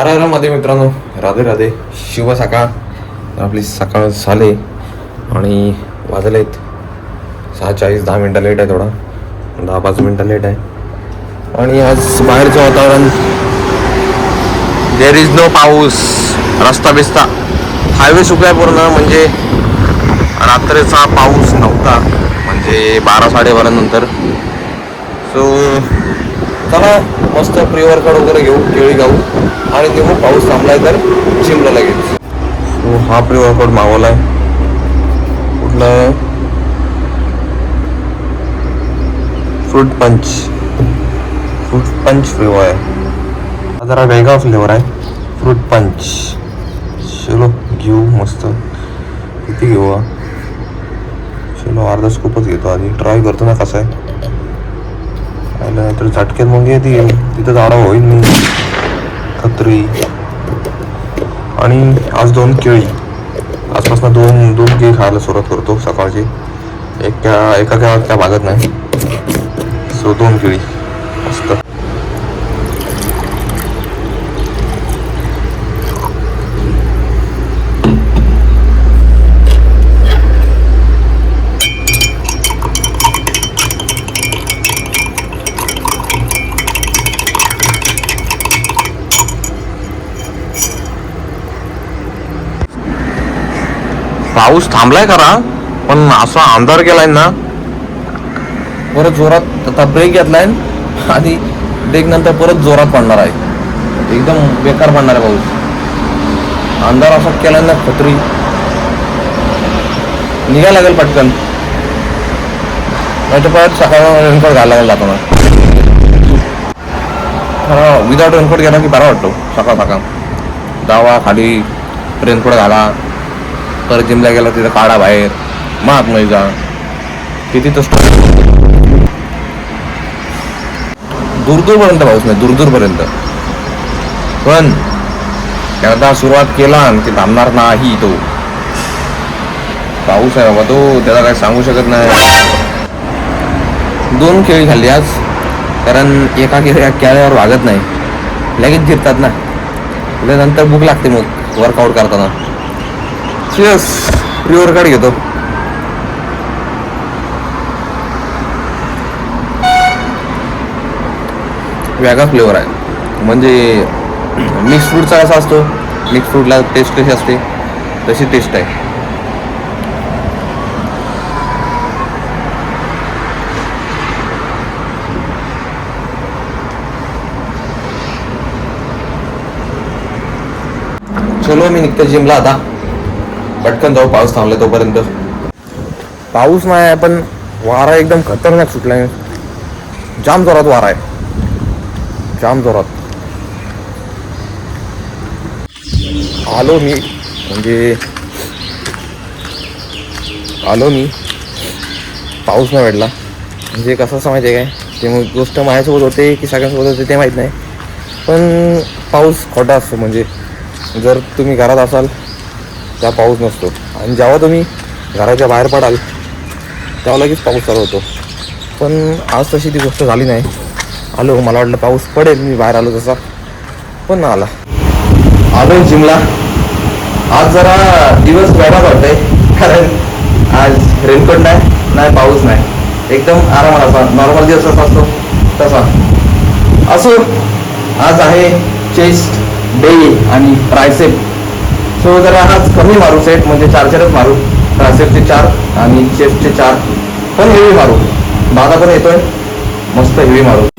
मध्ये मित्रांनो, राधे राधे, शुभ सकाळ. आपली सकाळ झाले आणि वाजलेत 6:40. 10 मिनटं लेट आहे, थोडा 10-5 मिनटं लेट आहे. आणि आज बाहेरचं वातावरण, देर इज नो पाऊस, रस्ता बिस्ता हायवे सुकलाय पूर्ण. म्हणजे रात्रीचा पाऊस नव्हता, म्हणजे 12-12:30 नंतर. सो चला मस्त प्री वर्कआउट वगैरे घेऊ, केळी खाऊ आणि तेव्हा पाऊस थांबलाय तर जिमला लगेच. सो हा प्री वर्कआउट मागवलाय, कुठला फ्रूट पंच फ्लेवर आहे. हा जरा वेगळा फ्लेवर आहे, फ्रूट पंच. चलो घेऊ, मस्त. किती घेऊ? चलो अर्धा स्कूपच घेतो, आधी ट्राय करतो ना कसं आहे. नाहीतर झटक्यात मग येते, तिथं झाडा होईल मी खत्री. आणि आज 2 केळी, आजपासून दोन केळी खायला सुरुवात करतो सकाळची. एका केळात काय भागत नाही. सो 2 केळी मस्त. पाऊस थांबलाय खरा, पण असा अंधार केलाय ना, परत जोरात. आता ब्रेक घेतलाय आणि ब्रेक नंतर परत जोरात पडणार आहे. एकदम बेकार पडणार आहे पाऊस. अंधार असा केलाय ना, खत्री. निघायला लागेल पटकन, नाही तर परत सकाळ रेनकोट घालायला जातो ना. खरं विदाउट रेनकोट गेला की बरा वाटतो. सकाळ जावा खाली, रेनकोट घाला, परत जिमला गेला तिथं काढा बाहेर, मात नाही जा. किती तर दूरपर्यंत पाऊस नाही, दूरपर्यंत. पण एकदा सुरुवात केला की थांबणार नाही तो. पाऊस आहे बाबा तो, त्याला काही सांगू शकत नाही. 2 केळी खाल्ली आज, कारण एका केळ्यावर भागत नाही, लगेच जिरतात ना. नंतर भूक लागते मग वर्कआउट करताना. चिअर्स, प्री वर्कआउट घेतो. वेगळा फ्लेवर आहे, म्हणजे मिक्स फ्रूटचा कसा असतो, मिक्स फ्रूटला टेस्ट कशी असते तशी टेस्ट आहे. चलो मी निघतो जिमला आता, पटकन जाऊ, पाऊस थांबला तोपर्यंत. पाऊस नाही आहे, पण वारा एकदम खतरनाक सुटलाय. जाम जोरात वारा आहे, जाम जोरात. आलो मी पाऊस नाही भेटला. म्हणजे कसं असं माहिती आहे काय, ते मग गोष्ट माझ्यासोबत होते की सगळ्यांसोबत होते ते माहीत नाही, पण पाऊस खोटा असतो. म्हणजे जर तुम्ही घरात असाल तेव्हा पाऊस नसतो, आणि जेव्हा तुम्ही घराच्या बाहेर पडाल तेव्हा लगेच पाऊस चालू होतो. पण आज तशी ती गोष्ट झाली नाही. आलो, मला वाटलं पाऊस पडेल, मी बाहेर आलो तसा, पण आला. आलो जिमला. आज जरा दिवस वेगळाच वाटतंय, कारण आज रेनकोट नाही, पाऊस नाही, एकदम आरामात असा नॉर्मल दिवस असा असतो तसा. असो, आज आहे चेस्ट डे आणि ट्रायसेप. सो जरा आज कमी मारू सेट, म्हणजे 4 मारू. ट्रायसेपचे 4 आणि चेस्टचे 4, पण हेवी मारू. दादा पण येतोय, मस्त हेवी मारू.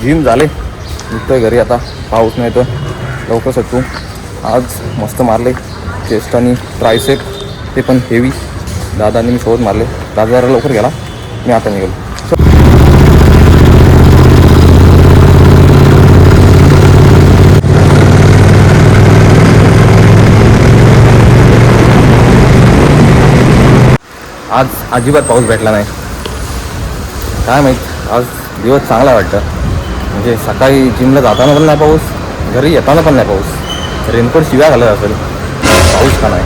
जिम झाले, निघतोय घरी आता. पाऊस नाही तर लवकर सुटू. आज मस्त मारले चेस्ट आणि ट्रायसेप, ते पण हेवी. दादाने मी सोबत मारले. दादा जरा लवकर गेला, मी आता निघालो. आज अजिबात पाऊस भेटला नाही. काय माहीत, आज दिवस चांगला वाटतं. म्हणजे सकाळी जिमला जाताना पण नाही पाऊस, घरी येताना पण नाही पाऊस. रेनकोट शिव्या घालत असेल. पाऊस का नाही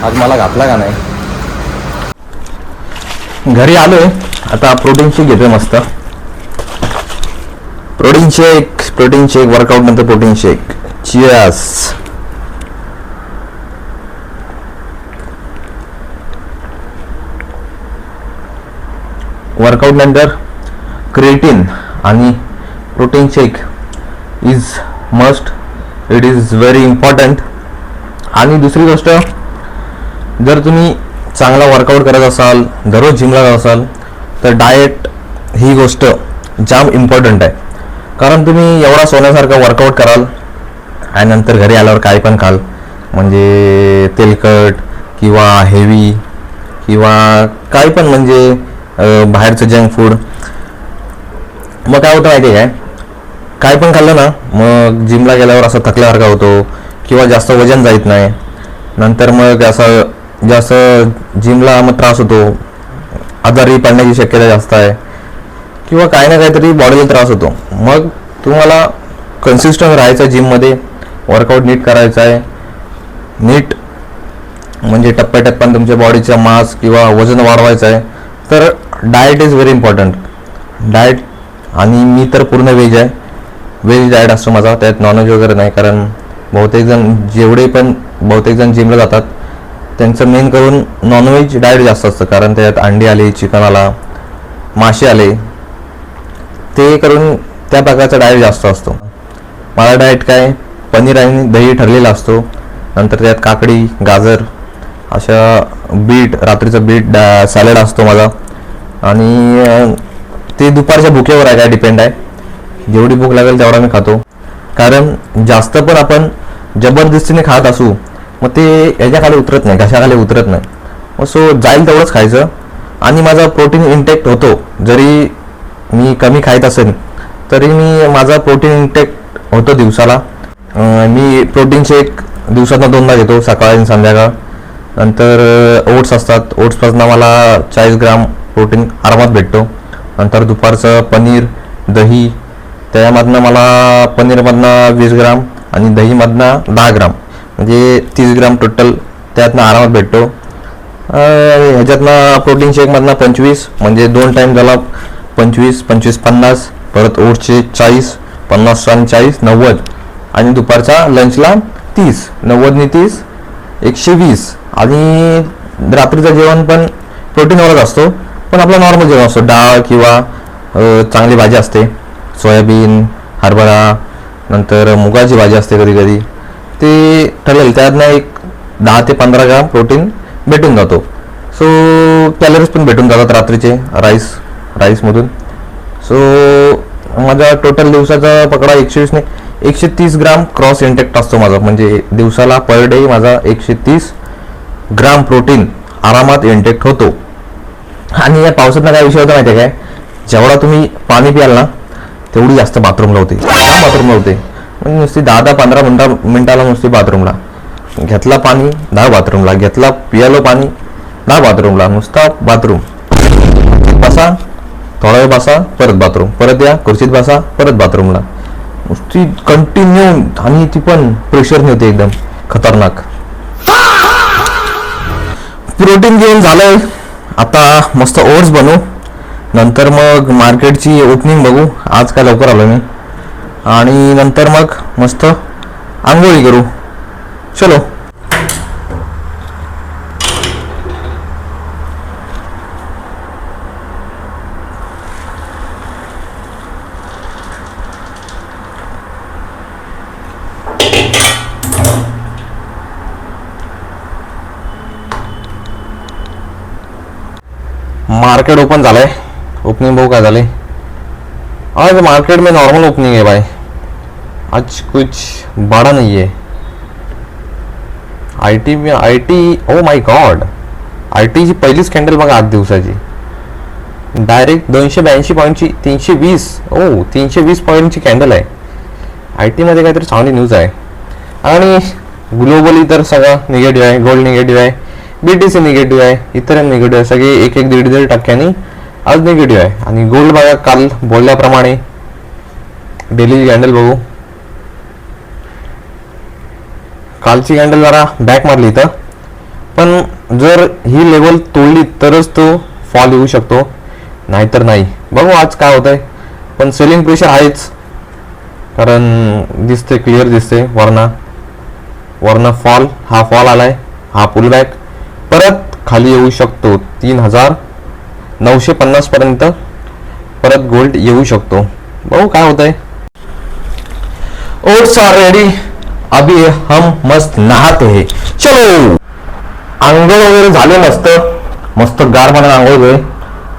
आज, मला घातला का नाही. घरी आलोय आता. प्रोटीन शेक घेतोय मस्त. प्रोटीन शेक वर्कआउट नंतर प्रोटीन शेक. चिअर्स. वर्कआउट नंतर क्रिएटिन आणि protein shake is must. It is very important. आणि दुसरी गोष्ट, जर तुम्ही चांगला वर्कआउट करत असाल, दररोज जिमला जात असाल, तर डाएट ही गोष्ट जाम इम्पॉर्टंट आहे. कारण तुम्ही एवढा सोन्यासारखा वर्कआउट कराल आणि नंतर घरी आल्यावर काय पण खाल, म्हणजे तेलकट किंवा हेवी किंवा काय पण, म्हणजे बाहेरचं जंक फूड. मग काय होतं माहिती आहे काय पण खाल्लं ना, मग जिमला गेल्यावर असं थकल्यासारखा होतो किंवा जास्त वजन जात नाही. नंतर मग असं जास्त जिमला मग त्रास होतो, आजारी पडण्याची शक्यता जास्त आहे किंवा काही ना काहीतरी बॉडीला त्रास होतो. मग तुम्हाला कन्सिस्टंट राहायचं आहे जिममध्ये, वर्कआउट नीट करायचं आहे. नीट म्हणजे टप्प्याटप्प्यानं तुमच्या बॉडीचा मास किंवा वजन वाढवायचं आहे. तर diet is very important. Diet, आणि मी तर पूर्ण व्हेज आहे. व्हेज डाएट असतो माझा, त्यात नॉनव्हेज वगैरे नाही. कारण बहुतेक जण जिमला जातात त्यांचं मेन करून नॉनव्हेज डाएट जास्त असतं. कारण त्यात अंडी आले, चिकन आला, मासे आले, ते करून त्या प्रकारचा डाएट जास्त असतो. माझा डाएट काय, पनीर आणि दही ठरलेला असतो. नंतर त्यात काकडी, गाजर, अशा बीट, रात्रीचं बीट सॅलड असतो माझा. आणि ते दुपारच्या भुकेवर आहे, काय डिपेंड आहे. जेवढी भूक लागेल तेवढा मी खातो. कारण जास्त पण आपण जबरदस्तीने खात असू, मग ते याच्याखाली उतरत नाही, घशाखाली उतरत नाही. मग सो जाईल तेवढंच खायचं. आणि माझा प्रोटीन इंटेक होतो. जरी मी कमी खायत असेल तरी माझा प्रोटीन इंटेक होतो दिवसाला. मी प्रोटीन शेक दिवसातून 2दा घेतो, सकाळ आणि संध्याकाळ. नंतर ओट्स असतात, ओट्सपासून मला 40 ग्राम प्रोटीन आरामात भेटतो. नंतर दुपारचं पनीर, दही, त्यामधनं मला पनीरमधनं 20 ग्राम आणि दहीमधनं 10 ग्राम, म्हणजे 30 ग्राम टोटल त्यातनं आरामात भेटतो. ह्याच्यातनं प्रोटीन शेकमधनं 25, म्हणजे 2 टाईम झाला 25, 25, 50. परत ओट्सचे 40, 50 आणि 40, 90. आणि दुपारचा लंचला 30, 90 नि 30, 120. आणि रात्रीचं जेवण पण प्रोटीनवरच असतो, पण आपलं नॉर्मल जेवण असतो. डाळ किंवा चांगली भाजी असते, सोयाबीन, हरभरा, नंतर मुगाची भाजी असते कधी कधी. ते ठरलेलं त्यातनं एक 10 ते 15 ग्राम प्रोटीन भेटून जातो. सो कॅलरीज पण भेटून जातात रात्रीचे राईसमधून. सो माझा टोटल दिवसाचा पकडा 120 ने 130 ग्राम क्रॉस इंटेक्ट असतो माझा. म्हणजे दिवसाला पर डे माझा 130 ग्राम प्रोटीन आरामात इंटेक्ट होतो. आणि या पावसातला काय विषय होता माहिती आहे काय, जेवढा तुम्ही पाणी प्याल ना तेवढी जास्त बाथरूमला होते, बाथरूमला होते. म्हणजे नुसती 10-15 मिनिटाला नुसती बाथरूमला. घेतला पाणी 10 बाथरूमला, घेतला पियालो पाणी 10 बाथरूमला, नुसता बाथरूम. बसा, थोडा वेळ बसा, परत बाथरूम, परत या खुर्चीत बसा, परत बाथरूमला, नुसती कंटिन्यू. आणि ती पण प्रेशर होते एकदम खतरनाक. प्रोटीन घेऊन झालंय, आता मस्त ओट्स बनवू. नंतर मग मार्केटची ओपनिंग बघू. आज काय लवकर आलो मी. आणि नंतर मग मस्त आंघोळी करू. चलो. मार्केट ओपन झालंय, ओपनिंग बघू काय झालंय. आज मार्केट में नॉर्मल ओपनिंग है भाई, आज कुछ बड़ा नहीं है. आयटी में ओ माय गॉड, आयटीची पहिलीच कॅन्डल बघा 8 दिवसाची, डायरेक्ट 282 पॉईंटची 320 320 पॉईंटची कॅन्डल आहे. आय टीमध्ये काहीतरी चांगली न्यूज आहे. आणि ग्लोबली तर सगळं निगेटिव्ह आहे. गोल्ड निगेटिव्ह आहे, BTC निगेटिव्ह आहे, इतर निगेटिव्ह आहे, सगळे 1-1.5% आज निगेटिव्ह आहे. आणि गोल्ड बघा काल बोलल्याप्रमाणे डेली कॅन्डल बघू, कालची कॅन्डल जरा बॅक मारली इथं, पण जर ही लेवल तोडली तरच तो फॉल येऊ शकतो, नाहीतर नाही. बघू आज काय होतंय, पण सेलिंग प्रेशर आहेच, कारण दिसते क्लिअर दिसते. वरना फॉल आलाय, हा पुल बॅक परत खाली येऊ शकतो. 3950 पर्यंत परत गोल्ड येऊ शकतो. बघू काय होतंय. ओट्स आर रेडी, अभी हम मस्त नहाते हैं. चलो, आंघोळ वगैरे झाले, मस्त गार पाण्यात आंघोळ घे.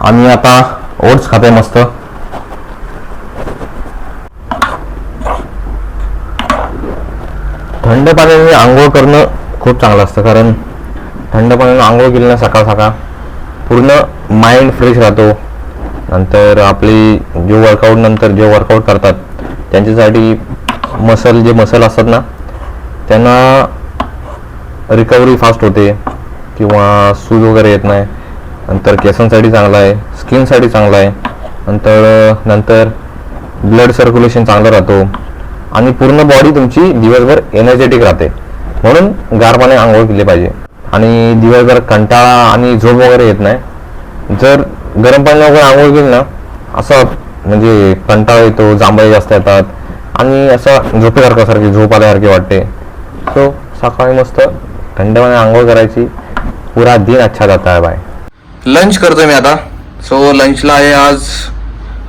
आणि आता ओट्स खाते मस्त. थंड पाण्याने आंघोळ करणं खूप चांगलं असतं, कारण थंड पाण्याने आंघोळ केली ना सकाळ सकाळ पूर्ण माइंड फ्रेश राहतो. नंतर आपली जे वर्कआउट करतात त्यांच्यासाठी जे मसल असतात ना त्यांना रिकव्हरी फास्ट होते, किंवा सूज वगैरे येत नाही. नंतर केसांसाठी चांगला आहे, स्किनसाठी चांगला आहे. नंतर ब्लड सर्क्युलेशन चांगलं राहतो, आणि पूर्ण बॉडी तुमची दिवसभर एनर्जेटिक राहते. म्हणून गार पाणी आंघोळ केली पाहिजे. आणि दिवसभर कंटाळा आणि झोप वगैरे येत नाही. जर गरम पाणी वगैरे आंघोळ केली ना, असं म्हणजे कंटाळा येतो, जांभळे जास्त येतात, आणि असं झोपेसारखी झोप आल्यासारखी वाटते. सो सकाळी मस्त थंड पाणी आंघोळ करायची, पुरा दिन अच्छा जाता है बाय. लंच करतोय मी आता. सो लंचला आहे आज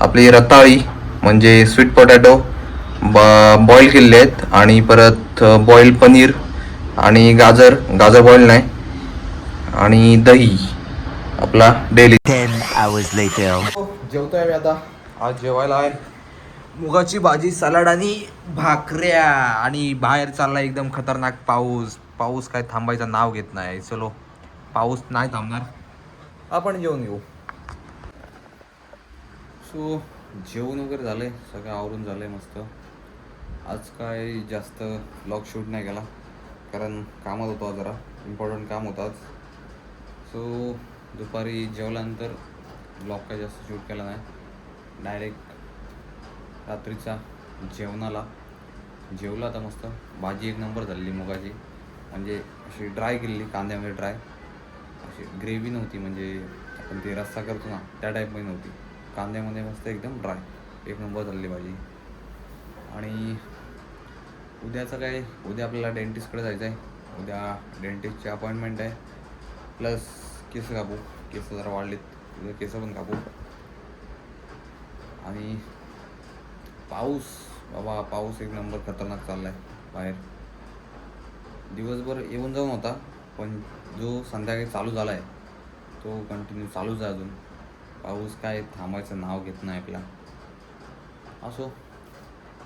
आपली रताळी, म्हणजे स्वीट पोटॅटो बॉईल केलेले आहेत, आणि परत बॉईल पनीर, आणि गाजर बॉईल नाही, आणि दही आपला डेली. 10 hours later. जेवतोय मी आता. आज जेवायला आहे मुगाची भाजी, सलाड आणि भाकऱ्या. आणि बाहेर चालला एकदम खतरनाक पाऊस काय थांबायचं नाव घेत नाही. चलो, पाऊस नाही थांबणार, आपण जेवून घेऊ. सो जेवण वगैरे झालंय, सगळं आवरून झालंय मस्त. आज काय जास्त व्लॉग शूट नाही केला, कारण कामात होतो आज, जरा इम्पॉर्टंट काम होतं आज. सो दुपारी जेवल्यानंतर व्लॉग काय जास्त शूट केला नाही. डायरेक्ट रात्रीचा जेवणाला जेवला आता मस्त. भाजी एक नंबर झालेली मुगाची, म्हणजे अशी ड्राय केलेली, कांद्यामध्ये ड्राय, अशी ग्रेव्ही नव्हती, म्हणजे आपण ते रस्सा करतो ना त्या टाईपमध्ये नव्हती, कांद्यामध्ये मस्त एकदम ड्राय, एक नंबर झालेली भाजी. आणि उद्याचं काय, उद्या आपल्याला डेंटिस्टकडे जायचं आहे. उद्या डेंटिस्टची अपॉइंटमेंट आहे, प्लस केस कापू. केस जरा वाढलेत, उद्या केस पण कापू. आणि पाऊस एक नंबर खतरनाक चालला आहे बाहेर. दिवसभर येऊन जाऊन होता, पण जो संध्याकाळी चालू झाला आहे तो कंटिन्यू चालूच आहे अजून. पाऊस काय थांबायचं नाव घेत नाही आपला. असो,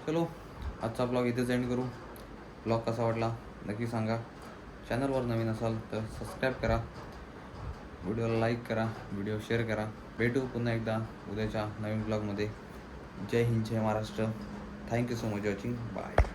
चलो आजचा ब्लॉग इथेच एंड करू. ब्लॉग कसा वाटला नक्की सांगा. चॅनलवर नवीन असाल तर सबस्क्राईब करा, व्हिडिओला लाईक करा, व्हिडिओ शेअर करा. भेटू पुन्हा एकदा उद्याच्या नवीन ब्लॉगमध्ये. जय हिंद, जय Maharashtra. Thank you so much watching. Bye.